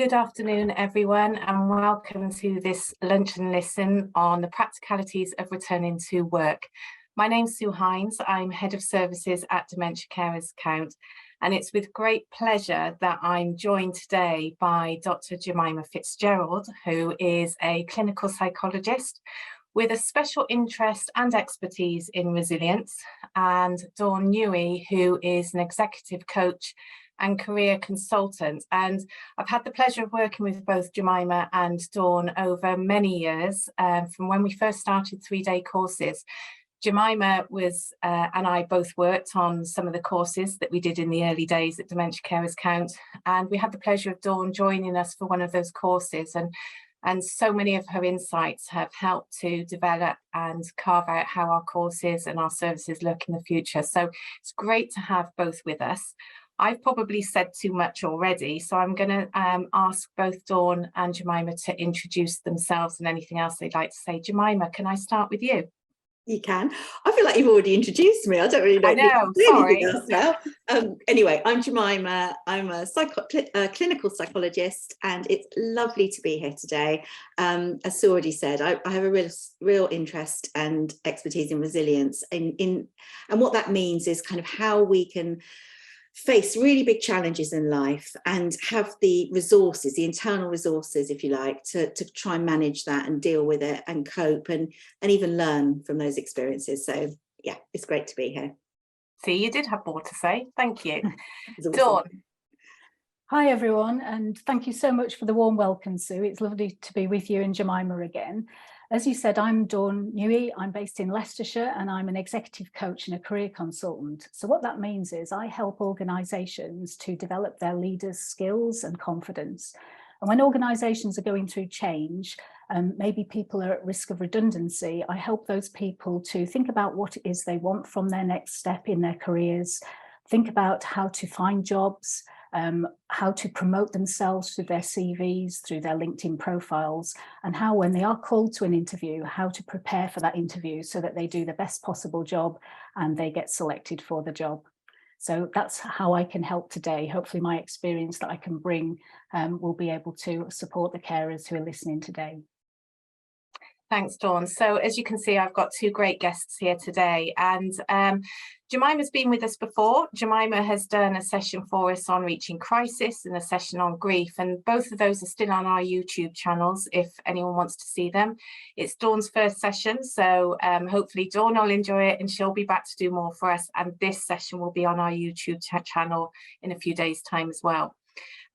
Good afternoon, everyone, and welcome to this lunch and listen on the practicalities of returning to work. My name's Sue Hines. I'm Head of Services at Dementia Carers Count, and it's with great pleasure that I'm joined today by Dr Gemima Fitzgerald, who is a clinical psychologist with a special interest and expertise in resilience, and Dawn Newey, who is an executive coach and career consultant. And I've had the pleasure of working with both Gemima and Dawn over many years, from when we first started 3-day courses. Gemima and I both worked on some of the courses that we did in the early days at Dementia Carers Count, and we had the pleasure of Dawn joining us for one of those courses, and so many of her insights have helped to develop and carve out how our courses and our services look in the future. So it's great to have both with us. I've probably said too much already, so I'm going to ask both Dawn and Gemima to introduce themselves and anything else they'd like to say. Gemima, can I start with you? You can. I feel like you've already introduced me. I don't really know. I know, sorry. Else now. Anyway, I'm Gemima. I'm a clinical psychologist, and it's lovely to be here today. As Sue already said, I have a real interest and expertise in resilience. And what that means is kind of how we can face really big challenges in life and have the resources, the internal resources, if you like, to try and manage that and deal with it and cope and even learn from those experiences. So yeah, it's great to be here. See, you did have more to say. Thank you. Awesome. Dawn. Hi everyone, and thank you so much for the warm welcome, Sue. It's lovely to be with you and Gemima again. As you said, I'm Dawn Newey. I'm based in Leicestershire, and I'm an executive coach and a career consultant. So what that means is I help organisations to develop their leaders' skills and confidence. And when organisations are going through change, maybe people are at risk of redundancy, I help those people to think about what it is they want from their next step in their careers, think about how to find jobs, how to promote themselves through their CVs, through their LinkedIn profiles, and how, when they are called to an interview, how to prepare for that interview so that they do the best possible job and they get selected for the job. So that's how I can help today. Hopefully my experience that I can bring will be able to support the carers who are listening today. Thanks, Dawn. So as you can see, I've got two great guests here today, and Gemima's been with us before. Gemima has done a session for us on reaching crisis and a session on grief, and both of those are still on our YouTube channels if anyone wants to see them. It's Dawn's first session, so hopefully Dawn will enjoy it and she'll be back to do more for us, and this session will be on our YouTube channel in a few days' time as well.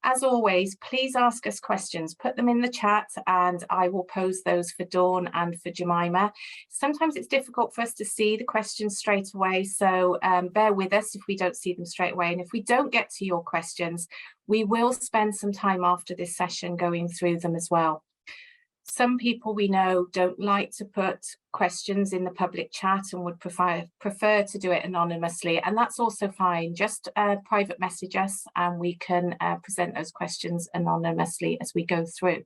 As always, please ask us questions, put them in the chat, and I will pose those for Dawn and for Gemima. Sometimes it's difficult for us to see the questions straight away, so bear with us if we don't see them straight away. And if we don't get to your questions, we will spend some time after this session going through them as well. Some people we know don't like to put questions in the public chat and would prefer to do it anonymously, and that's also fine. Just private message us and we can present those questions anonymously as we go through.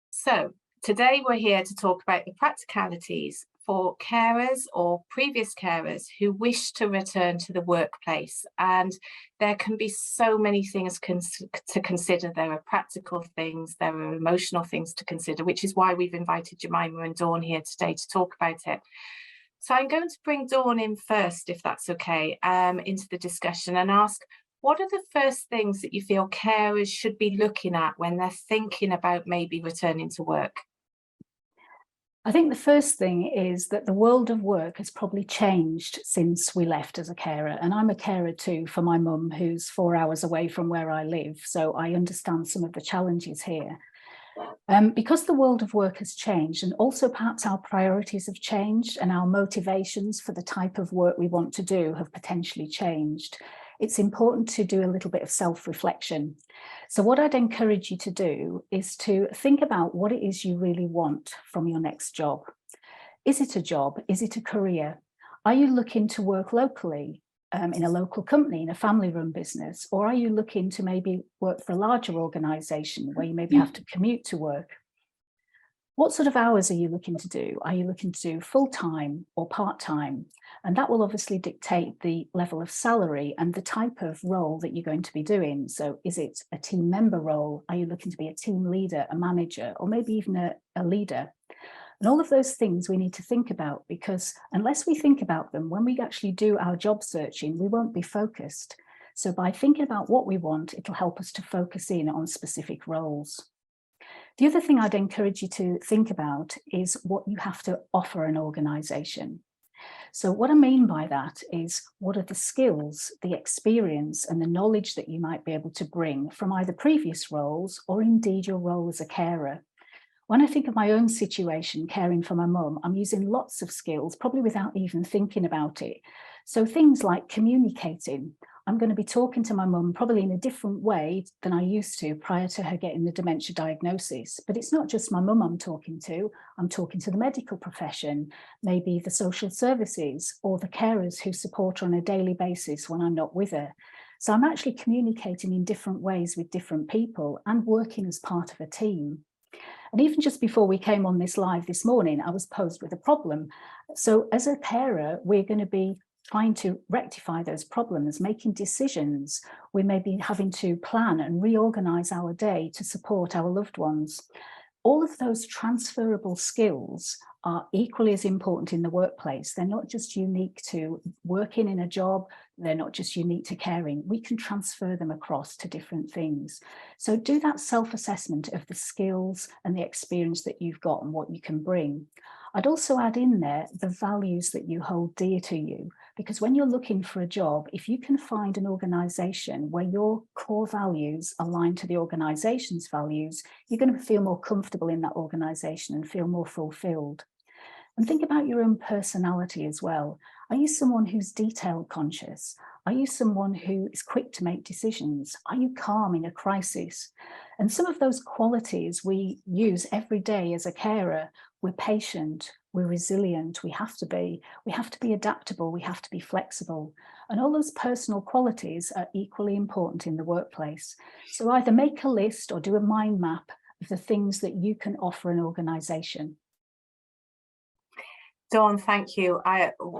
So today we're here to talk about the practicalities for carers or previous carers who wish to return to the workplace, and there can be so many things to consider. There are practical things, there are emotional things to consider, which is why we've invited Gemima and Dawn here today to talk about it. So I'm going to bring Dawn in first, if that's okay, into the discussion and ask, what are the first things that you feel carers should be looking at when they're thinking about maybe returning to work? I think the first thing is that the world of work has probably changed since we left as a carer. And I'm a carer too for my mum, who's 4 hours away from where I live. So I understand some of the challenges here. Because the world of work has changed, and also perhaps our priorities have changed and our motivations for the type of work we want to do have potentially changed, it's important to do a little bit of self-reflection. So what I'd encourage you to do is to think about what it is you really want from your next job. Is it a job? Is it a career? Are you looking to work locally, in a local company, in a family-run business? Or are you looking to maybe work for a larger organisation where you maybe have to commute to work? What sort of hours are you looking to do? Are you looking to do full-time or part-time? And that will obviously dictate the level of salary and the type of role that you're going to be doing. So is it a team member role? Are you looking to be a team leader, a manager, or maybe even a leader? And all of those things we need to think about, because unless we think about them, when we actually do our job searching, we won't be focused. So by thinking about what we want, it'll help us to focus in on specific roles. The other thing I'd encourage you to think about is what you have to offer an organisation. So what I mean by that is, what are the skills, the experience and the knowledge that you might be able to bring from either previous roles or indeed your role as a carer? When I think of my own situation, caring for my mum, I'm using lots of skills, probably without even thinking about it. So things like communicating. I'm going to be talking to my mum probably in a different way than I used to prior to her getting the dementia diagnosis. But it's not just my mum I'm talking to the medical profession, maybe the social services or the carers who support her on a daily basis when I'm not with her. So I'm actually communicating in different ways with different people and working as part of a team. And even just before we came on this live this morning, I was posed with a problem. So as a carer, we're going to be trying to rectify those problems, making decisions. We may be having to plan and reorganize our day to support our loved ones. All of those transferable skills are equally as important in the workplace. They're not just unique to working in a job. They're not just unique to caring. We can transfer them across to different things. So do that self-assessment of the skills and the experience that you've got and what you can bring. I'd also add in there the values that you hold dear to you, because when you're looking for a job, if you can find an organisation where your core values align to the organisation's values, you're going to feel more comfortable in that organisation and feel more fulfilled. And think about your own personality as well. Are you someone who's detail conscious? Are you someone who is quick to make decisions? Are you calm in a crisis? And some of those qualities we use every day as a carer. We're patient, we're resilient, we have to be adaptable, we have to be flexible. And all those personal qualities are equally important in the workplace. So either make a list or do a mind map of the things that you can offer an organisation. Dawn, thank you.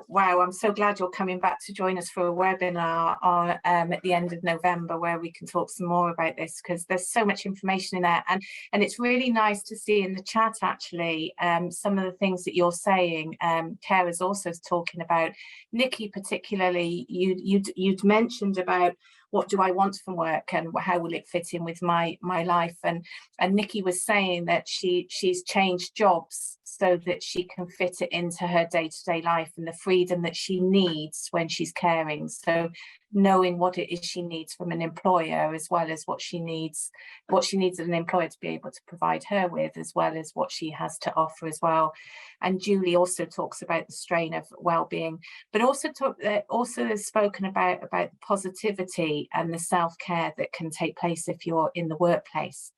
Wow, I'm so glad you're coming back to join us for a webinar on, at the end of November, where we can talk some more about this, because there's so much information in there. And it's really nice to see in the chat, actually, some of the things that you're saying. Kara's also talking about. Nikki, particularly, you'd mentioned about what do I want from work and how will it fit in with my life, and Nikki was saying that she's changed jobs so that she can fit it into her day-to-day life and the freedom that she needs when she's caring. So knowing what it is she needs from an employer, as well as what she needs an employer to be able to provide her with, as well as what she has to offer as well. And Julie also talks about the strain of well-being, but also has spoken about positivity and the self-care that can take place if you're in the workplace.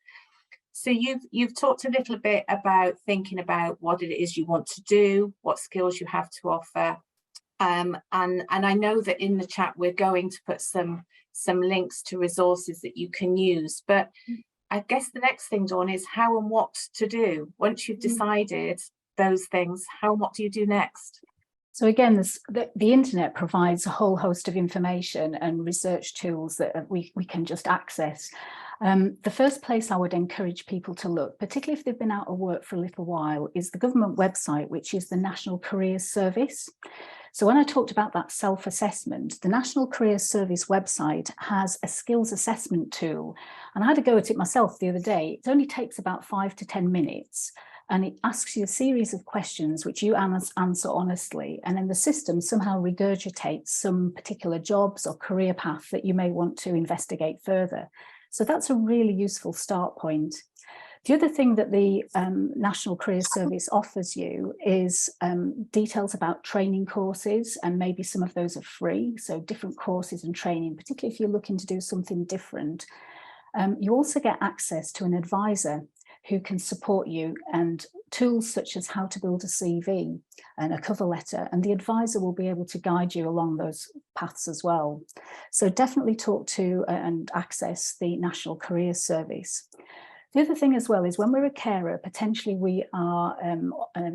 So you've talked a little bit about thinking about what it is you want to do, what skills you have to offer. And I know that in the chat we're going to put some links to resources that you can use. But I guess the next thing, Dawn, is how and what to do. Once you've decided those things, how and what do you do next? So again, the internet provides a whole host of information and research tools that we can just access. The first place I would encourage people to look, particularly if they've been out of work for a little while, is the government website, which is the National Careers Service. So when I talked about that self-assessment, the National Careers Service website has a skills assessment tool. And I had a go at it myself the other day. It only takes about 5 to 10 minutes. And it asks you a series of questions which you answer honestly. And then the system somehow regurgitates some particular jobs or career path that you may want to investigate further. So that's a really useful start point. The other thing that the National Careers Service offers you is details about training courses, and maybe some of those are free. So different courses and training, particularly if you're looking to do something different. You also get access to an advisor who can support you, and tools such as how to build a CV and a cover letter, and the advisor will be able to guide you along those paths as well. So definitely talk to and access the National Careers Service. The other thing as well is when we're a carer, potentially we are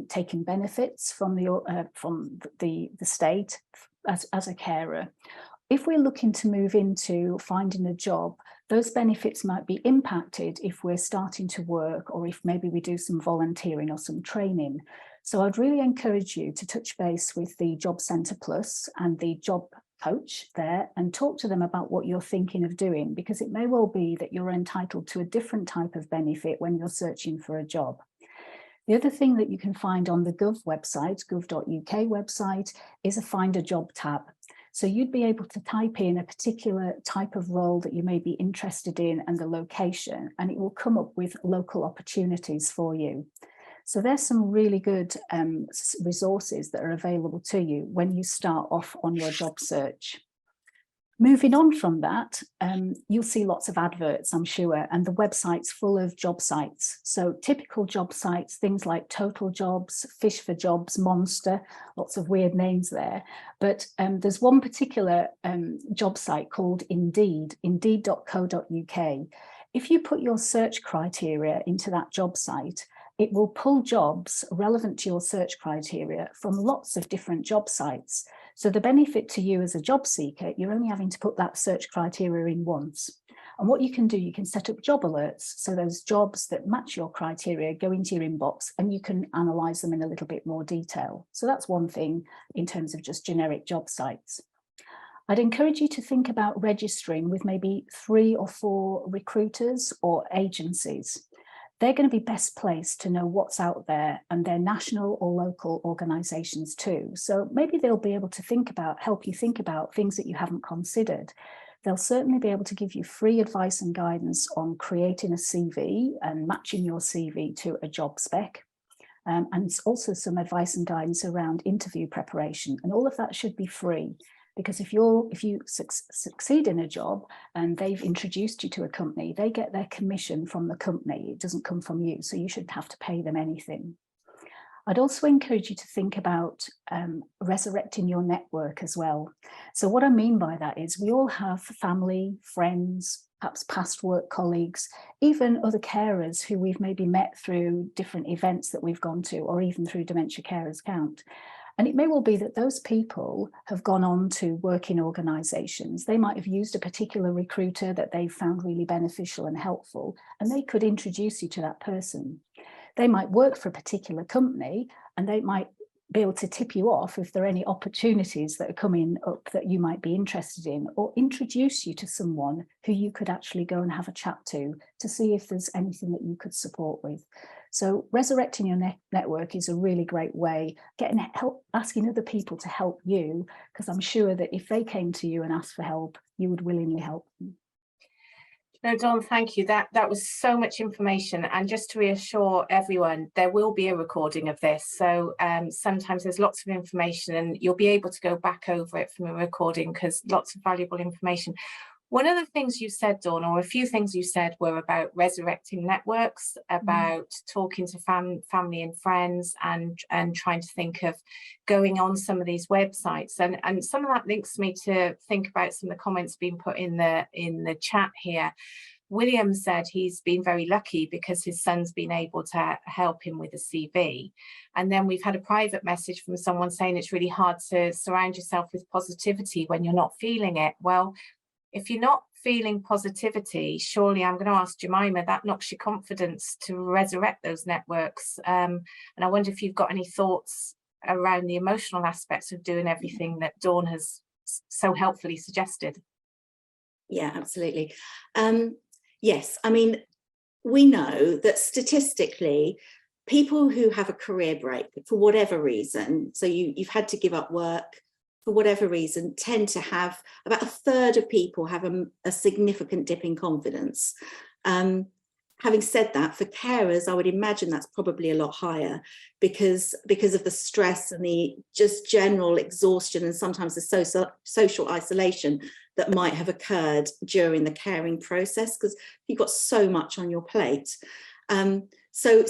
taking benefits from the state as a carer. If we're looking to move into finding a job, those benefits might be impacted if we're starting to work, or if maybe we do some volunteering or some training. So I'd really encourage you to touch base with the Job Centre Plus and the job coach there and talk to them about what you're thinking of doing, because it may well be that you're entitled to a different type of benefit when you're searching for a job. The other thing that you can find on the Gov website, gov.uk website, is a Find a Job tab. So you'd be able to type in a particular type of role that you may be interested in and the location, and it will come up with local opportunities for you. So there's some really good resources that are available to you when you start off on your job search. Moving on from that, you'll see lots of adverts, I'm sure, and the website's full of job sites. So typical job sites, things like Total Jobs, Fish for Jobs, Monster, lots of weird names there. But there's one particular job site called Indeed, indeed.co.uk. If you put your search criteria into that job site, it will pull jobs relevant to your search criteria from lots of different job sites. So the benefit to you as a job seeker, you're only having to put that search criteria in once. And what you can do, you can set up job alerts. So those jobs that match your criteria go into your inbox and you can analyse them in a little bit more detail. So that's one thing in terms of just generic job sites. I'd encourage you to think about registering with maybe 3 or 4 recruiters or agencies. They're going to be best placed to know what's out there, and they're national or local organisations too. So maybe they'll be able to help you think about things that you haven't considered. They'll certainly be able to give you free advice and guidance on creating a CV and matching your CV to a job spec. And also some advice and guidance around interview preparation. And all of that should be free. Because if you succeed in a job and they've introduced you to a company, they get their commission from the company. It doesn't come from you, so you shouldn't have to pay them anything. I'd also encourage you to think about resurrecting your network as well. So what I mean by that is we all have family, friends, perhaps past work colleagues, even other carers who we've maybe met through different events that we've gone to, or even through Dementia Carers Count. And it may well be that those people have gone on to work in organisations. They might have used a particular recruiter that they found really beneficial and helpful, and they could introduce you to that person. They might work for a particular company, and they might be able to tip you off if there are any opportunities that are coming up that you might be interested in, or introduce you to someone who you could actually go and have a chat to see if there's anything that you could support with. So resurrecting your network is a really great way, getting help, asking other people to help you, because I'm sure that if they came to you and asked for help, you would willingly help them. No, Dawn, thank you. That was so much information. And just to reassure everyone, there will be a recording of this. So sometimes there's lots of information and you'll be able to go back over it from a recording because lots of valuable information. One of the things you said, Dawn, or a few things you said, were about resurrecting networks, about talking to family and friends, and trying to think of going on some of these websites. And some of that links me to think about some of the comments being put in the chat here. William said he's been very lucky because his son's been able to help him with a CV. And then we've had a private message from someone saying it's really hard to surround yourself with positivity when you're not feeling it. Well, if you're not feeling positivity, surely I'm going to ask Gemima, that knocks your confidence to resurrect those networks. And I wonder if you've got any thoughts around the emotional aspects of doing everything that Dawn has so helpfully suggested. Yeah, absolutely. Yes, I mean, we know that statistically, people who have a career break for whatever reason, so you've had to give up work, for whatever reason, tend to have about 1/3 of people have a significant dip in confidence. Having said that, for carers, I would imagine that's probably a lot higher because of the stress and the just general exhaustion and sometimes the social isolation that might have occurred during the caring process, because you've got so much on your plate. So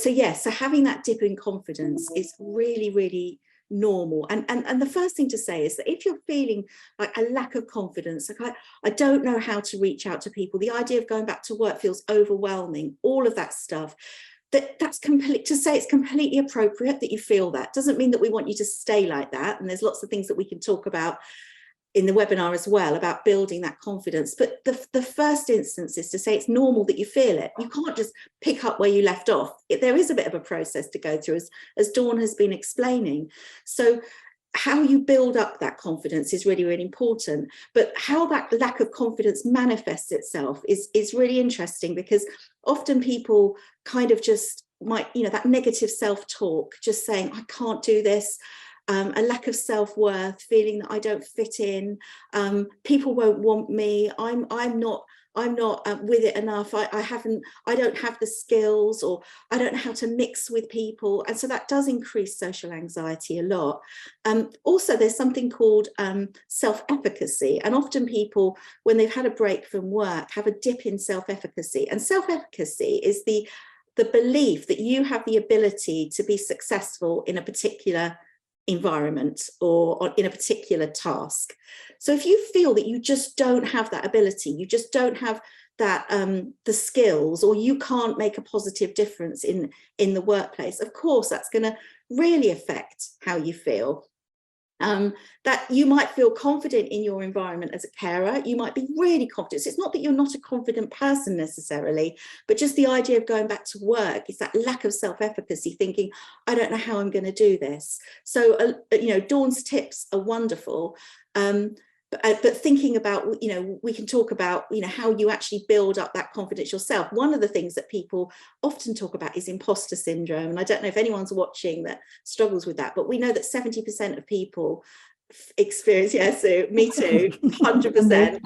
having that dip in confidence is really, really normal. And the first thing to say is that if you're feeling like a lack of confidence, like I don't know how to reach out to people, the idea of going back to work feels overwhelming, all of that stuff, that's complete. To say it's completely appropriate that you feel that doesn't mean that we want you to stay like that. And there's lots of things that we can talk about in the webinar as well about building that confidence. But the first instance is to say it's normal that you feel it. You can't just pick up where you left off. There is a bit of a process to go through, as Dawn has been explaining. So how you build up that confidence is really, really important. But how that lack of confidence manifests itself is really interesting, because often people kind of just might, you know, that negative self-talk, just saying, I can't do this, a lack of self-worth, feeling that I don't fit in, people won't want me, I'm not with it enough, I don't have the skills, or I don't know how to mix with people. And so that does increase social anxiety a lot. Also, there's something called self-efficacy, and often people, when they've had a break from work, have a dip in self-efficacy. And self-efficacy is the belief that you have the ability to be successful in a particular environment or in a particular task. So if you feel that you just don't have that ability, you just don't have that the skills, or you can't make a positive difference in the workplace, of course that's going to really affect how you feel. That you might feel confident in your environment as a carer, you might be really confident. So it's not that you're not a confident person necessarily, but just the idea of going back to work is that lack of self-efficacy, thinking, I don't know how I'm going to do this. So, you know, Dawn's tips are wonderful. But thinking about, you know, we can talk about, you know, how you actually build up that confidence yourself. One of the things that people often talk about is imposter syndrome. And I don't know if anyone's watching that struggles with that, but we know that 70% of people experience, yeah, so me too, 100%.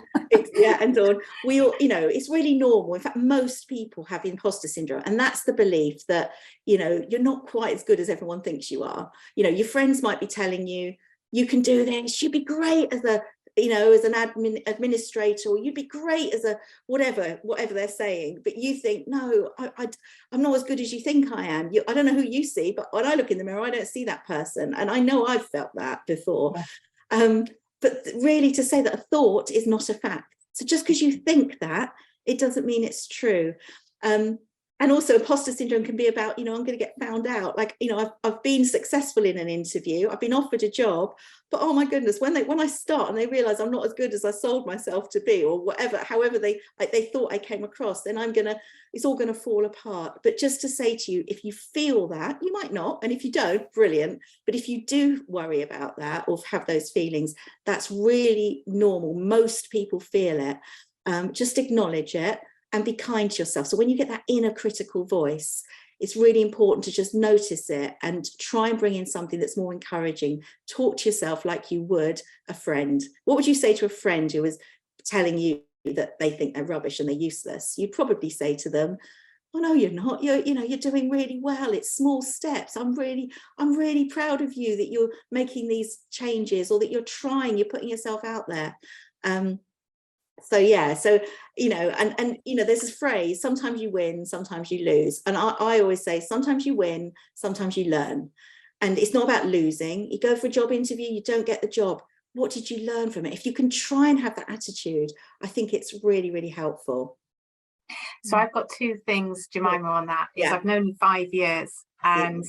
Yeah, and Dawn, we all, you know, it's really normal. In fact, most people have imposter syndrome. And that's the belief that, you know, you're not quite as good as everyone thinks you are. You know, your friends might be telling you, you can do this, you'd be great as a, you know, as an administrator, or you'd be great as a whatever they're saying, but you think, no, I'm not as good as you think I am. I don't know who you see, but when I look in the mirror, I don't see that person. And I know I've felt that before. Yeah. But really, to say that a thought is not a fact. So just because you think that, it doesn't mean it's true. And also imposter syndrome can be about, you know, I'm going to get found out. Like, you know, I've been successful in an interview, I've been offered a job, but oh my goodness, when I start and they realize I'm not as good as I sold myself to be, or whatever, however they thought I came across, then it's all going to fall apart. But just to say to you, if you feel that, you might not, and if you don't, brilliant. But if you do worry about that or have those feelings, that's really normal. Most people feel it. Just acknowledge it and be kind to yourself. So when you get that inner critical voice, it's really important to just notice it and try and bring in something that's more encouraging. Talk to yourself like you would a friend. What would you say to a friend who is telling you that they think they're rubbish and they're useless? You'd probably say to them, oh no, you're not. You're doing really well. It's small steps. I'm really proud of you that you're making these changes, or that you're trying, you're putting yourself out there. So yeah, so, you know, and you know, there's this phrase, sometimes you win, sometimes you lose. And I always say, sometimes you win, sometimes you learn. And it's not about losing. You go for a job interview, you don't get the job. What did you learn from it? If you can try and have that attitude, I think it's really, really helpful. So I've got two things, Gemima, on that. Yeah. I've known you 5 years, and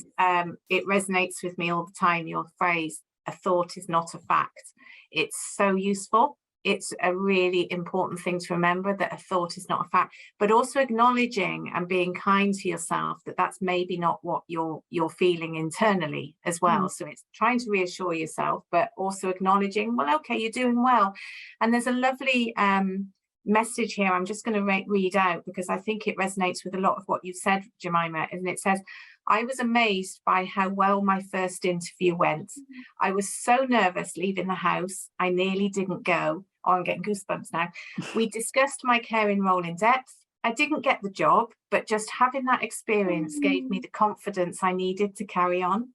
it resonates with me all the time, your phrase, a thought is not a fact. It's so useful. It's a really important thing to remember, that a thought is not a fact, but also acknowledging and being kind to yourself that that's maybe not what you're feeling internally as well. So it's trying to reassure yourself, but also acknowledging, well, okay, you're doing well. And there's a lovely message here I'm just going to read out, because I think it resonates with a lot of what you've said, Gemima. And it says, I was amazed by how well my first interview went. I was so nervous leaving the house, I nearly didn't go. Oh, I'm getting goosebumps now. We discussed my caring role in depth. I didn't get the job, but just having that experience gave me the confidence I needed to carry on.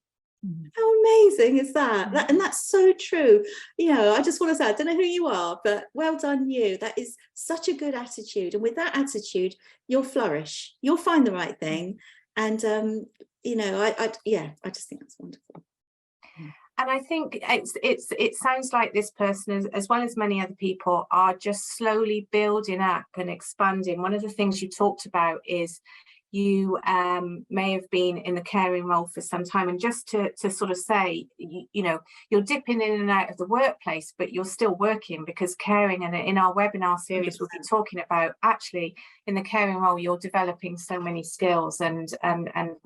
How amazing is that? And that's so true. You know, I just want to say, I don't know who you are, but well done you. That is such a good attitude. And with that attitude, you'll flourish. You'll find the right thing. And, you know, I just think that's wonderful. And I think it sounds like this person, as well as many other people, are just slowly building up and expanding. One of the things you talked about is you may have been in the caring role for some time, and just to sort of say, you know, you're dipping in and out of the workplace, but you're still working, because caring, and in our webinar series we'll be talking about, actually in the caring role you're developing so many skills, and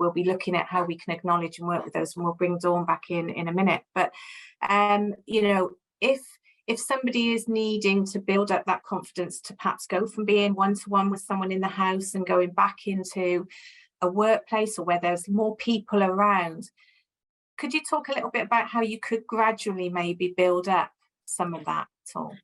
we'll be looking at how we can acknowledge and work with those, and we'll bring Dawn back in a minute. But you know, if somebody is needing to build up that confidence to perhaps go from being one-to-one with someone in the house and going back into a workplace, or where there's more people around, could you talk a little bit about how you could gradually maybe build up some of that at all?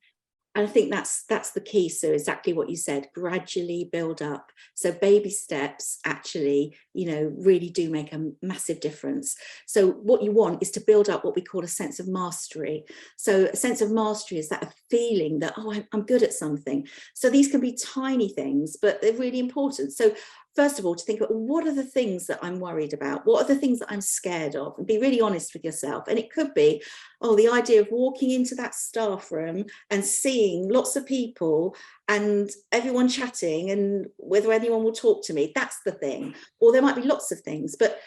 And I think that's the key, Sue, exactly what you said, gradually build up. So baby steps actually, you know, really do make a massive difference. So what you want is to build up what we call a sense of mastery. So a sense of mastery is that a feeling that, oh, I'm good at something. So these can be tiny things, but they're really important. So first of all, to think about, what are the things that I'm worried about? What are the things that I'm scared of? And be really honest with yourself. And it could be, oh, the idea of walking into that staff room and seeing lots of people and everyone chatting, and whether anyone will talk to me, that's the thing. Or there might be lots of things, but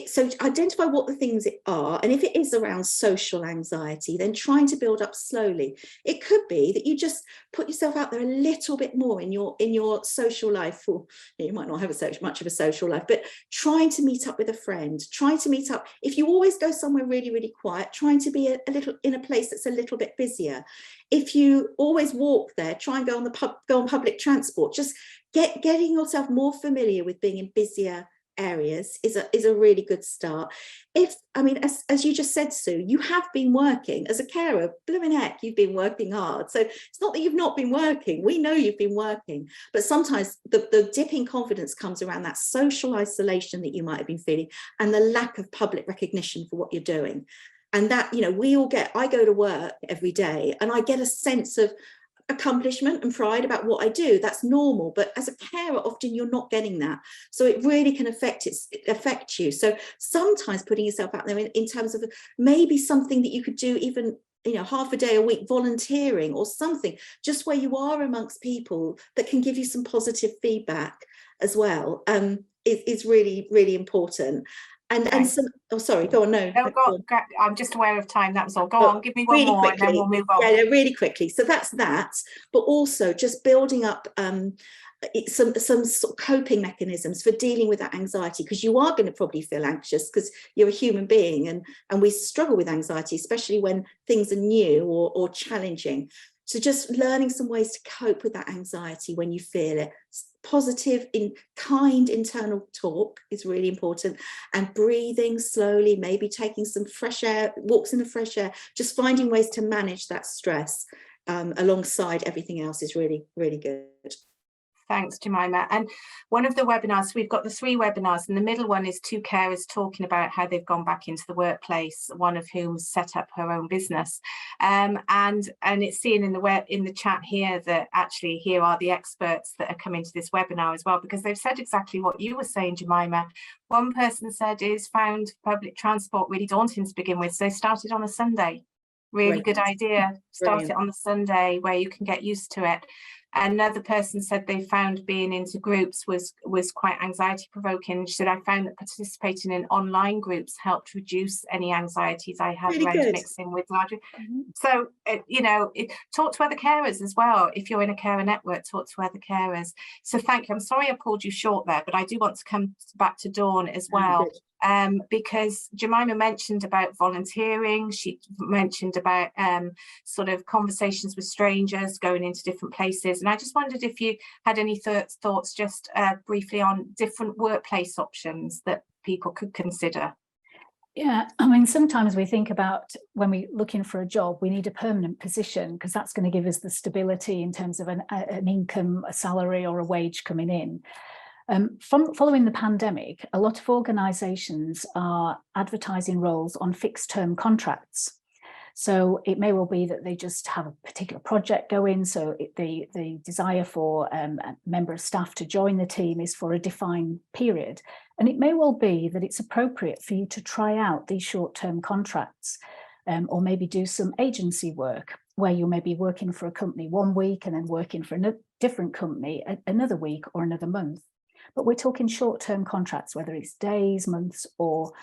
so identify what the things are. And if it is around social anxiety, then trying to build up slowly. It could be that you just put yourself out there a little bit more in your social life. Or you might not have much of a social life, but trying to meet up with a friend, trying to meet up. If you always go somewhere really, really quiet, trying to be a little in a place that's a little bit busier. If you always walk there, try and go on public transport. Just getting yourself more familiar with being in busier areas is a really good start. As you just said, Sue, you have been working as a carer, blooming heck, you've been working hard. So it's not that you've not been working, we know you've been working, but sometimes the dip in confidence comes around that social isolation that you might have been feeling, and the lack of public recognition for what you're doing. And that, you know, I go to work every day and I get a sense of accomplishment and pride about what I do. That's normal, but as a carer, often you're not getting that. So it really can affect you. So sometimes putting yourself out there in terms of maybe something that you could do, even, you know, half a day a week, volunteering or something, just where you are amongst people that can give you some positive feedback as well, is really, really important. And some, oh, sorry, go on. No, I'm just aware of time. That was all. Go on, give me one really more quickly, and then we'll move on. Yeah, really quickly. So that's that, but also just building up some sort of coping mechanisms for dealing with that anxiety, because you are going to probably feel anxious because you're a human being, and we struggle with anxiety, especially when things are new or challenging. So just learning some ways to cope with that anxiety when you feel it. Positive, kind internal talk is really important, and breathing slowly, maybe taking some fresh air, walks in the fresh air, just finding ways to manage that stress alongside everything else is really, really good. Thanks, Gemima. And one of the webinars, we've got the 3 webinars, and the middle one is 2 carers talking about how they've gone back into the workplace, one of whom set up her own business. And it's seen in the chat here that actually here are the experts that are coming to this webinar as well, because they've said exactly what you were saying, Gemima. One person said is found public transport really daunting to begin with, so they started on a Sunday. Really good idea. Start it on the Sunday where you can get used to it. Another person said they found being into groups was quite anxiety provoking. She said, I found that participating in online groups helped reduce any anxieties I had around mixing with larger. So, you know, talk to other carers as well. If you're in a carer network, talk to other carers. So thank you. I'm sorry I pulled you short there, but I do want to come back to Dawn as well. Because Gemima mentioned about volunteering, she mentioned about sort of conversations with strangers, going into different places, and I just wondered if you had any thoughts just briefly on different workplace options that people could consider. Yeah, I mean, sometimes we think about when we're looking for a job, we need a permanent position because that's going to give us the stability in terms of an income, a salary or a wage coming in. Following the pandemic, a lot of organisations are advertising roles on fixed term contracts. So it may well be that they just have a particular project going. So the desire for a member of staff to join the team is for a defined period. And it may well be that it's appropriate for you to try out these short-term contracts. or maybe do some agency work where you may be working for a company one week and then working for a different company another week or another month. But we're talking short-term contracts, whether it's days, months, or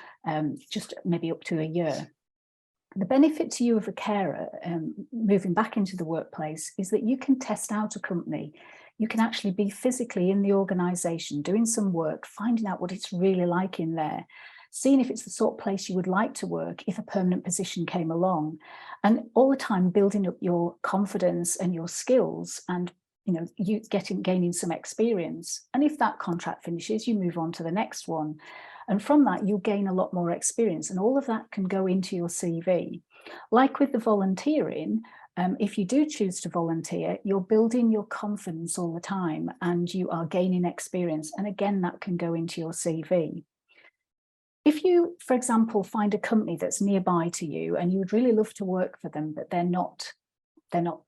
just maybe up to a year. The benefit to you of a carer moving back into the workplace is that you can test out a company. You can actually be physically in the organisation, doing some work, finding out what it's really like in there, seeing if it's the sort of place you would like to work if a permanent position came along, and all the time building up your confidence and your skills, and you gaining some experience. And if that contract finishes, you move on to the next one. And from that, you'll gain a lot more experience, and all of that can go into your CV. Like with the volunteering, if you do choose to volunteer, you're building your confidence all the time and you are gaining experience. And again, that can go into your CV. If you, for example, find a company that's nearby to you and you would really love to work for them, but they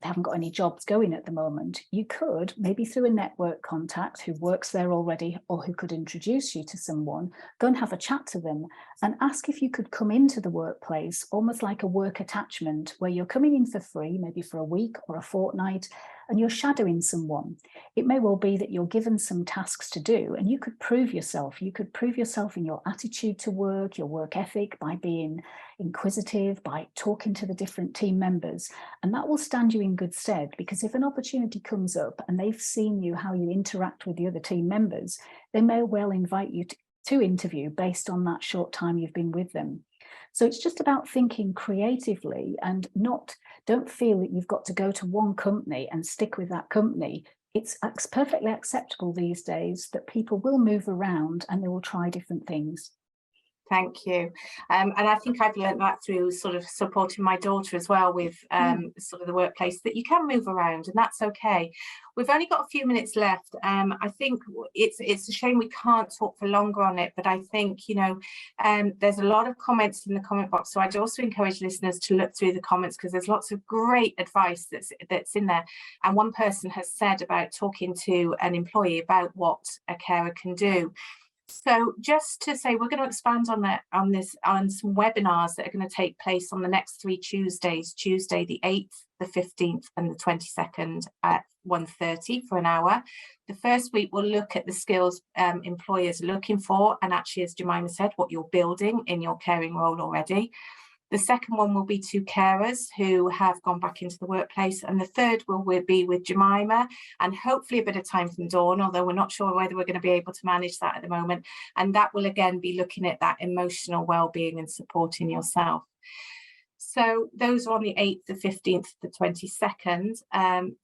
haven't got any jobs going at the moment, you could, maybe through a network contact who works there already or who could introduce you to someone, go and have a chat to them and ask if you could come into the workplace, almost like a work attachment, where you're coming in for free, maybe for a week or a fortnight, and you're shadowing someone. It may well be that you're given some tasks to do and you could prove yourself. You could prove yourself in your attitude to work, your work ethic, by being inquisitive, by talking to the different team members. And that will stand you in good stead, because if an opportunity comes up and they've seen you, how you interact with the other team members, they may well invite you to interview based on that short time you've been with them. So it's just about thinking creatively and don't feel that you've got to go to one company and stick with that company. It's perfectly acceptable these days that people will move around and they will try different things. Thank you. And I think I've learned that through sort of supporting my daughter as well with sort of the workplace, that you can move around and that's okay. We've only got a few minutes left. I think it's a shame we can't talk for longer on it, but I think, there's a lot of comments in the comment box. So I'd also encourage listeners to look through the comments, because there's lots of great advice that's in there. And one person has said about talking to an employee about what a carer can do. So just to say, we're going to expand on some webinars that are going to take place on the next 3 Tuesdays, Tuesday the 8th, the 15th and the 22nd at 1:30 for an hour. The first week we'll look at the skills employers are looking for, and actually, as Gemima said, what you're building in your caring role already. The second one will be 2 carers who have gone back into the workplace. And the third will be with Gemima, and hopefully a bit of time from Dawn, although we're not sure whether we're going to be able to manage that at the moment. And that will again be looking at that emotional well-being and supporting yourself. So those are on the 8th, the 15th, the 22nd.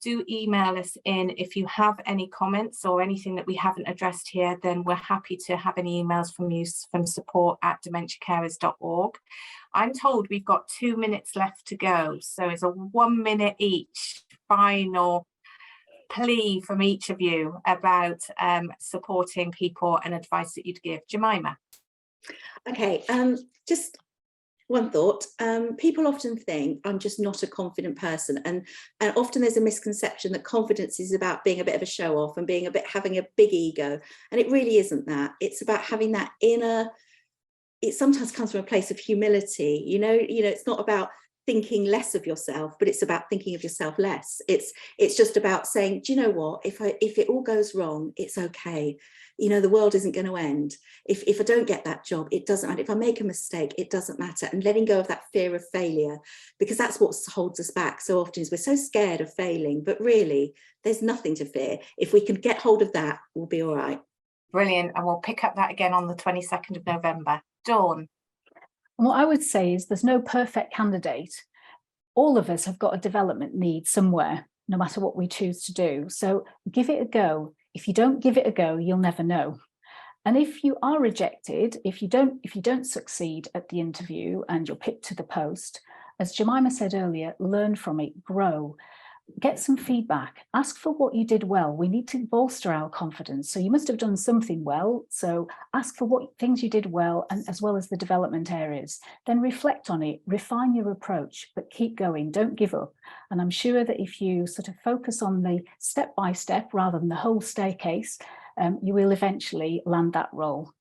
Do email us in if you have any comments or anything that we haven't addressed here. Then we're happy to have any emails from you from support@dementiacarers.org. I'm told we've got 2 minutes left to go. So it's a 1 minute each final plea from each of you about supporting people and advice that you'd give. Gemima. Okay, just one thought. People often think I'm just not a confident person, and often there's a misconception that confidence is about being a bit of a show off and having a big ego, and it really isn't that. It's about having that inner. It sometimes comes from a place of humility. It's not about thinking less of yourself, but it's about thinking of yourself less. It's just about saying, do you know what? If it all goes wrong, it's okay. The world isn't going to end. If I don't get that job, it doesn't matter. If I make a mistake, it doesn't matter. And letting go of that fear of failure, because that's what holds us back so often, is we're so scared of failing. But really, there's nothing to fear. If we can get hold of that, we'll be all right. Brilliant. And we'll pick up that again on the 22nd of November. Dawn. What I would say is there's no perfect candidate. All of us have got a development need somewhere, no matter what we choose to do. So give it a go. If you don't give it a go, you'll never know. And if you are rejected, if you don't succeed at the interview and you're picked to the post, as Gemima said earlier, learn from it, grow. Get some feedback, ask for what you did well. We need to bolster our confidence. So you must have done something well. So ask for what things you did well, and as well as the development areas. Then reflect on it, refine your approach, but keep going, don't give up. And I'm sure that if you sort of focus on the step by step rather than the whole staircase, you will eventually land that role.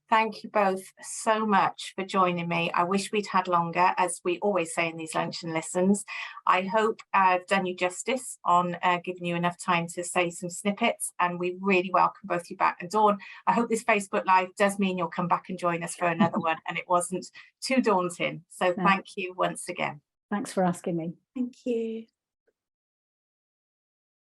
Thank you both so much for joining me. I wish we'd had longer, as we always say in these lunch and listens. I hope I've done you justice on giving you enough time to say some snippets, and we really welcome both you back. And Dawn, I hope this Facebook Live does mean you'll come back and join us for another one, and it wasn't too daunting. So thank you once again. Thanks for asking me. Thank you.